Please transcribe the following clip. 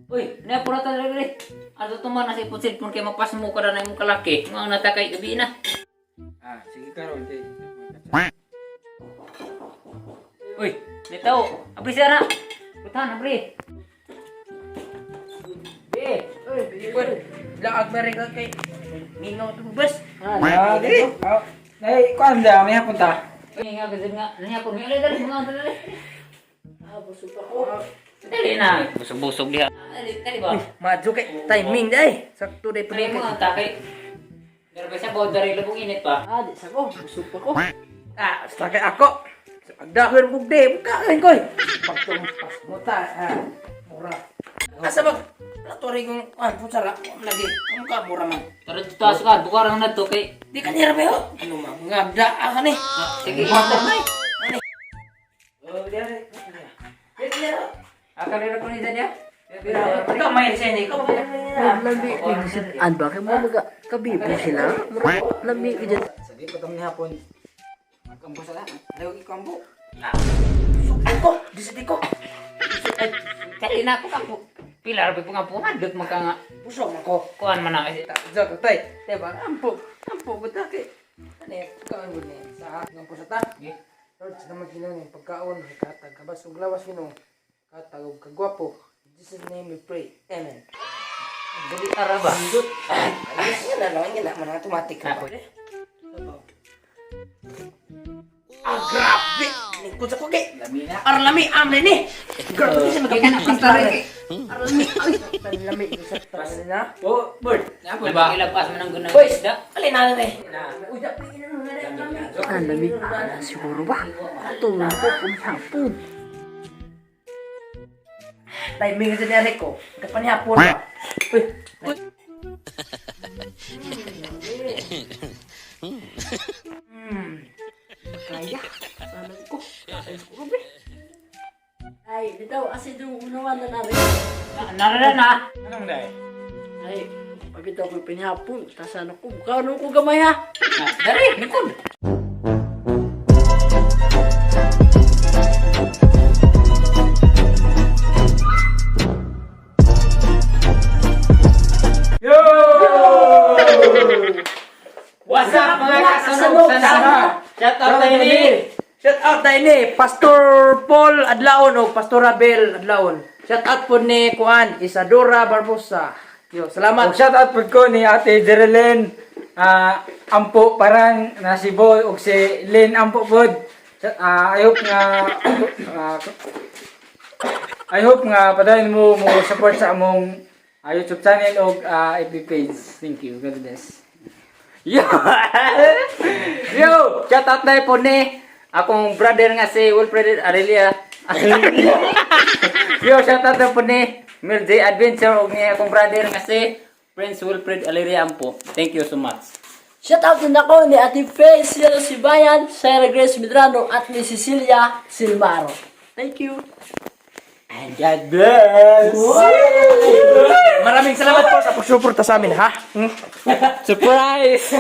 Uy, napura ta dali. Ato tuman na si cellphone kay magpasmo ka na imong kalaki. Nga natakay gabi na. Sige karon kay. Uy, nitaw, abri siya na. Putahan, abri. Uy, laag bari ka kay Mingaw to bus. Dili. Nay, kuan da may punta. Uy, nga gazin nga. Nanya ko, dali, mga dali. Busog ako. Dali na. Busog-busog diha. Dali ba? Madyo kay timing day. Sakto day Pre mo ang takay. Pero sa boundary lubong init pa. Di sa ko. Busog pa ko. Basta kay ako. Pagdahon mo day, bukain ko. Pagtumpas mo ta. Mura. Asa ba? Latori kong putsara. Lagi. Ang ka mura man. Pero taas ka, bukarang na to kay. Di ka nira ba yun? Ano ma? Ngabda ka ni. Sige, akalira ko ni Danya. Ikaw may sini. Ikaw Lami an ba kay mo kabibo sila? Lami gid. Sige ko tam ni hapon. Magkampo sala. Ayaw ikampo. Ako, di ko. Kali na ako kapo. Pilar pa nga po madot magka nga. Busog ako. Kuan man na kasi. Jog tay. Diba? Ampo buta kay. Ano pagkaon gud ni sa ng pusata. Lord, sa naman ginawa ng pagkaon, katag kabas ug lawas gino. Katag ug kagwapo. In Jesus' name we pray. Amen. Dili araba. Ayun na lang, yun na, man automatic na. Grabe! Lingkod sa kugay! Lami na. Arlami, amli ni! Grabe siya magkapinta rin. Arlami, ay! Lami, sa tayo na. Oh, bird. Diba? Ilabas mo ng gunang Boys, isda. alin na rin. Uy, dapat inan na rin. Lami siguro ba? Tulong ko kung hapon. Timing sa nari ko. Kapanihapon ba? Uy! Kaya. Sana ko. Siguro ba? Ay, bitaw asin yung unawan na namin. Narara na. Anong dai? Ay, pagkita ko pinihapon, tasan ako. Kano ko gamay ha? Dari, likod. Yo! What's up mga kasunod sana? Shout out tayo ni. Shout out tayo ni Pastor Paul Adlaon o Pastor Abel Adlaon. Shout out po ni Kuan Isadora Barbosa. Yo, salamat. Shout out po ko ni Ate Jerilyn. Ampo parang nasibo og si Lynn Ampo pod. I hope nga padayon mo support sa among YouTube channel o FB page. Thank you. God bless. Yo! Yo! Shout out tayo po ni akong brother nga si Wilfred Arelia. Yo, shout out tayo po ni Mil J Adventure o ni akong brother nga si Prince Wilfred Arelia po. Thank you so much. Shout out din ako ni Ate Faye, Cielo Sibayan, Sarah Grace Medrano at ni Cecilia Silmaro. Thank you. And God bless. Maraming salamat po sa pagsuporta sa amin, ha? Surprise!